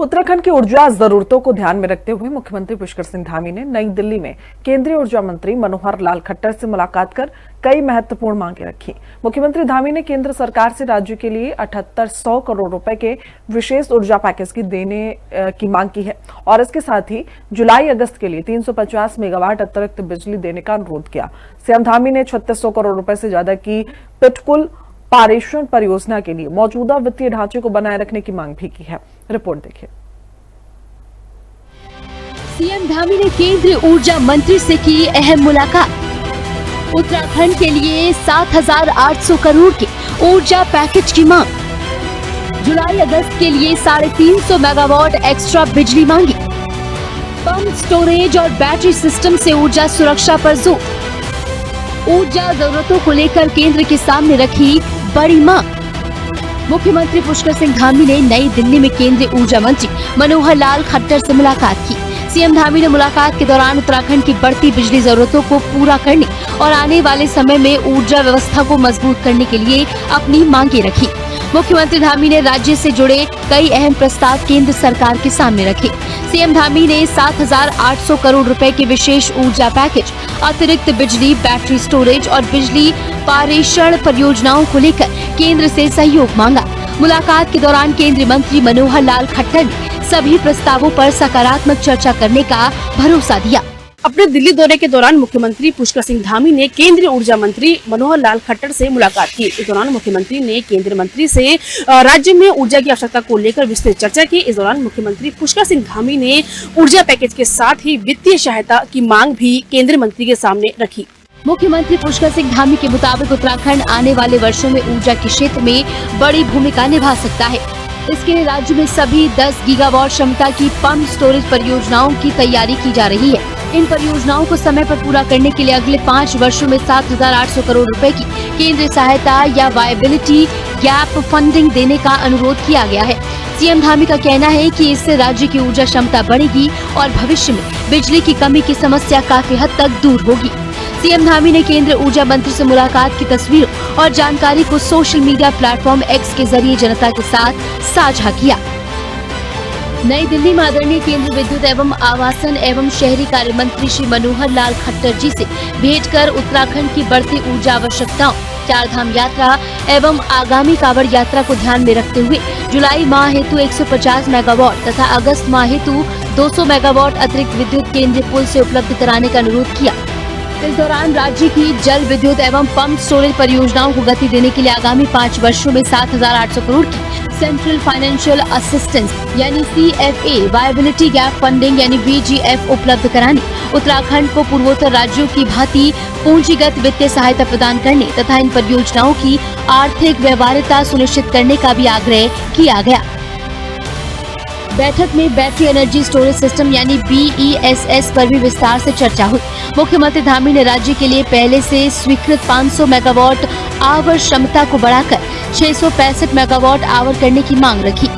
उत्तराखंड की ऊर्जा जरूरतों को ध्यान में रखते हुए मुख्यमंत्री पुष्कर सिंह धामी ने नई दिल्ली में केंद्रीय ऊर्जा मंत्री मनोहर लाल खट्टर से मुलाकात कर कई महत्वपूर्ण मांगे रखी। मुख्यमंत्री धामी ने केंद्र सरकार से राज्य के लिए 7800 करोड़ रुपए के विशेष ऊर्जा पैकेज की देने की मांग की है और इसके साथ ही जुलाई अगस्त के लिए 350 मेगावाट अतिरिक्त बिजली देने का अनुरोध किया। सीएम धामी ने 3600 करोड़ रुपए से ज्यादा की पिटकुल पारेषण परियोजना के लिए मौजूदा वित्तीय ढांचे को बनाए रखने की मांग भी की है। रिपोर्ट देखिए। सीएम धामी ने केंद्रीय ऊर्जा मंत्री से की अहम मुलाकात। उत्तराखंड के लिए 7,800 करोड़ के ऊर्जा पैकेज की मांग। जुलाई अगस्त के लिए 350 मेगावाट एक्स्ट्रा बिजली मांगी। पंप स्टोरेज और बैटरी सिस्टम से ऊर्जा सुरक्षा पर जोर। ऊर्जा जरूरतों को लेकर केंद्र के सामने रखी बड़ी मांग। मुख्यमंत्री पुष्कर सिंह धामी ने नई दिल्ली में केंद्रीय ऊर्जा मंत्री मनोहर लाल खट्टर से मुलाकात की। सीएम धामी ने मुलाकात के दौरान उत्तराखंड की बढ़ती बिजली जरूरतों को पूरा करने और आने वाले समय में ऊर्जा व्यवस्था को मजबूत करने के लिए अपनी मांगे रखी। मुख्यमंत्री धामी ने राज्य से जुड़े कई अहम प्रस्ताव केंद्र सरकार के सामने रखे। सीएम धामी ने 7,800 करोड़ रुपए के विशेष ऊर्जा पैकेज, अतिरिक्त बिजली, बैटरी स्टोरेज और बिजली पारेषण परियोजनाओं को लेकर केंद्र से सहयोग मांगा। मुलाकात के दौरान केंद्रीय मंत्री मनोहर लाल खट्टर ने सभी प्रस्तावों पर सकारात्मक चर्चा करने का भरोसा दिया। अपने दिल्ली दौरे के दौरान मुख्यमंत्री पुष्कर सिंह धामी ने केंद्रीय ऊर्जा मंत्री मनोहर लाल खट्टर से मुलाकात की। इस दौरान मुख्यमंत्री ने केंद्रीय मंत्री से राज्य में ऊर्जा की आवश्यकता को लेकर विस्तृत चर्चा की। इस दौरान मुख्यमंत्री पुष्कर सिंह धामी ने ऊर्जा पैकेज के साथ ही वित्तीय सहायता की मांग भी केंद्रीय मंत्री के सामने रखी। मुख्यमंत्री पुष्कर सिंह धामी के मुताबिक उत्तराखंड आने वाले वर्षों में ऊर्जा के क्षेत्र में बड़ी भूमिका निभा सकता है। इसके लिए राज्य में सभी 10 गीगावाट क्षमता की पंप स्टोरेज परियोजनाओं की तैयारी की जा रही है। इन परियोजनाओं को समय पर पूरा करने के लिए अगले 5 वर्षों में 7,800 करोड़ रुपए की केंद्रीय सहायता या वायबिलिटी गैप फंडिंग देने का अनुरोध किया गया है। सीएम धामी का कहना है कि इससे राज्य की ऊर्जा क्षमता बढ़ेगी और भविष्य में बिजली की कमी की समस्या काफी हद तक दूर होगी। सीएम धामी ने केंद्रीय ऊर्जा मंत्री से मुलाकात की तस्वीरों और जानकारी को सोशल मीडिया प्लेटफॉर्म एक्स के जरिए जनता के साथ साझा किया। नई दिल्ली में आदरणीय केंद्रीय विद्युत एवं आवासन एवं शहरी कार्य मंत्री श्री मनोहर लाल खट्टर जी से भेंट कर उत्तराखंड की बढ़ती ऊर्जा आवश्यकताओं, चारधाम यात्रा एवं आगामी कांवड़ यात्रा को ध्यान में रखते हुए जुलाई माह हेतु 150 मेगावाट तथा अगस्त माह हेतु 200 मेगावाट अतिरिक्त विद्युत केंद्रीय पुल से उपलब्ध कराने का अनुरोध किया। इस दौरान राज्य की जल विद्युत एवं पंप स्टोरेज परियोजनाओं को गति देने के लिए आगामी 5 वर्षों में 7,800 करोड़ की सेंट्रल फाइनेंशियल असिस्टेंस यानी CFA, वायबिलिटी गैप फंडिंग यानी VGF उपलब्ध कराने, उत्तराखंड को पूर्वोत्तर राज्यों की भांति पूंजीगत वित्तीय सहायता प्रदान करने तथा इन परियोजनाओं की आर्थिक व्यवहार्यता सुनिश्चित करने का भी आग्रह किया गया। बैठक में बैटरी एनर्जी स्टोरेज सिस्टम यानी BESS पर भी विस्तार से चर्चा हुई। मुख्यमंत्री धामी ने राज्य के लिए पहले से स्वीकृत 500 मेगावाट आवर क्षमता को बढ़ाकर 665 मेगावाट आवर करने की मांग रखी।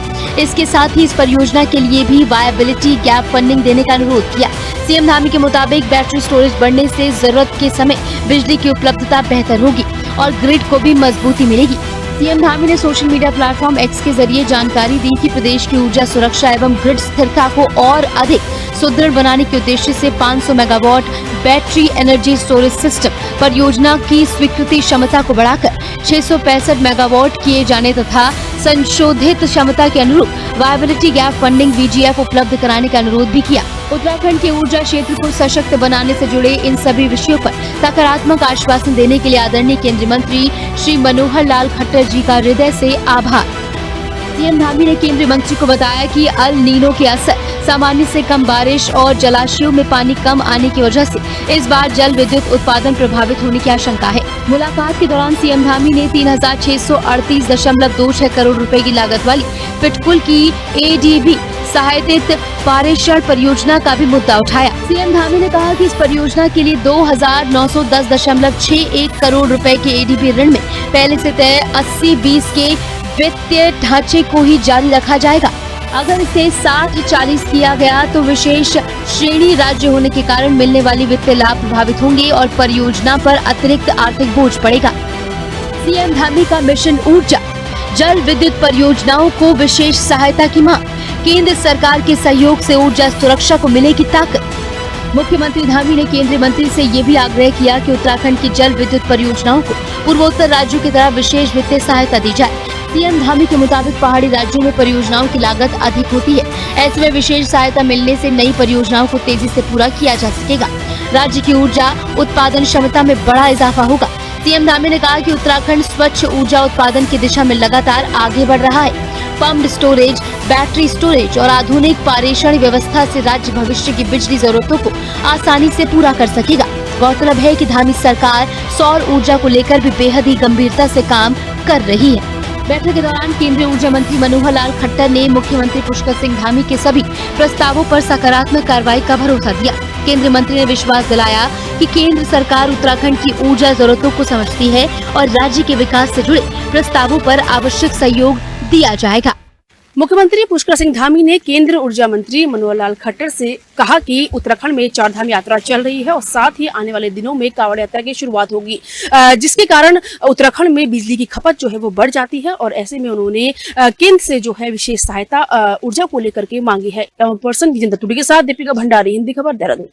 इसके साथ ही इस परियोजना के लिए भी वायबिलिटी गैप फंडिंग देने का अनुरोध किया। सीएम धामी के मुताबिक बैटरी स्टोरेज बढ़ने से जरूरत के समय बिजली की उपलब्धता बेहतर होगी और ग्रिड को भी मजबूती मिलेगी। सीएम धामी ने सोशल मीडिया प्लेटफॉर्म एक्स के जरिए जानकारी दी कि प्रदेश की ऊर्जा सुरक्षा एवं ग्रिड स्थिरता को और अधिक सुदृढ़ बनाने के उद्देश्य से 500 megawatt battery energy storage system परियोजना की स्वीकृति क्षमता को बढ़ाकर 665 मेगावाट किए जाने तथा संशोधित क्षमता के अनुरूप वायबिलिटी गैप फंडिंग VGF उपलब्ध कराने का अनुरोध भी किया। उत्तराखंड के ऊर्जा क्षेत्र को सशक्त बनाने से जुड़े इन सभी विषयों पर सकारात्मक आश्वासन देने के लिए आदरणीय केंद्रीय मंत्री श्री मनोहर लाल खट्टर जी का हृदय से आभार। सीएम धामी ने केंद्रीय मंत्री को बताया कि अल नीनो के असर, सामान्य से कम बारिश और जलाशयों में पानी कम आने की वजह से इस बार जल विद्युत उत्पादन प्रभावित होने की आशंका है। मुलाकात के दौरान सीएम धामी ने 3,638.26 करोड़ रुपए की लागत वाली पिटकुल की ADB सहायतित पारेषण परियोजना का भी मुद्दा उठाया। सीएम धामी ने कहा कि इस परियोजना के लिए 2,910.61 करोड़ रुपए के ADB ऋण में पहले से तय 80-20 के वित्तीय ढांचे को ही जारी रखा जाएगा। अगर इसे 60-40 किया गया तो विशेष श्रेणी राज्य होने के कारण मिलने वाली वित्तीय लाभ प्रभावित होंगे और परियोजना पर अतिरिक्त आर्थिक बोझ पड़ेगा। सीएम धामी का मिशन ऊर्जा, जल विद्युत परियोजनाओं को विशेष सहायता की मांग, केंद्र सरकार के सहयोग से ऊर्जा सुरक्षा को मिलेगी ताकत। मुख्यमंत्री धामी ने केंद्रीय मंत्री से ये भी आग्रह किया कि उत्तराखंड की जल विद्युत परियोजनाओं को पूर्वोत्तर राज्यों की तरह विशेष वित्तीय सहायता दी जाए। सीएम धामी के मुताबिक पहाड़ी राज्यों में परियोजनाओं की लागत अधिक होती है। ऐसे में विशेष सहायता मिलने से नई परियोजनाओं को तेजी से पूरा किया जा सकेगा। राज्य की ऊर्जा उत्पादन क्षमता में बड़ा इजाफा होगा। सीएम धामी ने कहा कि उत्तराखंड स्वच्छ ऊर्जा उत्पादन की दिशा में लगातार आगे बढ़ रहा है। पम्प्ड स्टोरेज, बैटरी स्टोरेज और आधुनिक पारेषण व्यवस्था से राज्य भविष्य की बिजली जरूरतों को आसानी से पूरा कर सकेगा। गौरतलब है कि धामी सरकार सौर ऊर्जा को लेकर भी बेहद ही गंभीरता से काम कर रही है। बैठक के दौरान केंद्रीय ऊर्जा मंत्री मनोहर लाल खट्टर ने मुख्यमंत्री पुष्कर सिंह धामी के सभी प्रस्तावों पर सकारात्मक कार्रवाई का भरोसा दिया। केंद्रीय मंत्री ने विश्वास दिलाया कि केंद्र सरकार उत्तराखंड की ऊर्जा जरूरतों को समझती है और राज्य के विकास से जुड़े प्रस्तावों पर आवश्यक सहयोग दिया जाएगा। मुख्यमंत्री पुष्कर सिंह धामी ने केंद्रीय ऊर्जा मंत्री मनोहर लाल खट्टर से कहा कि उत्तराखंड में चारधाम यात्रा चल रही है और साथ ही आने वाले दिनों में कांवड़ यात्रा की शुरुआत होगी, जिसके कारण उत्तराखंड में बिजली की खपत जो है वो बढ़ जाती है और ऐसे में उन्होंने केंद्र से जो है विशेष सहायता ऊर्जा को लेकर के मांगी है। पर्सन विजेंद्र तुर्की के साथ दीपिका भंडारी, हिंदी खबर, देहरादून।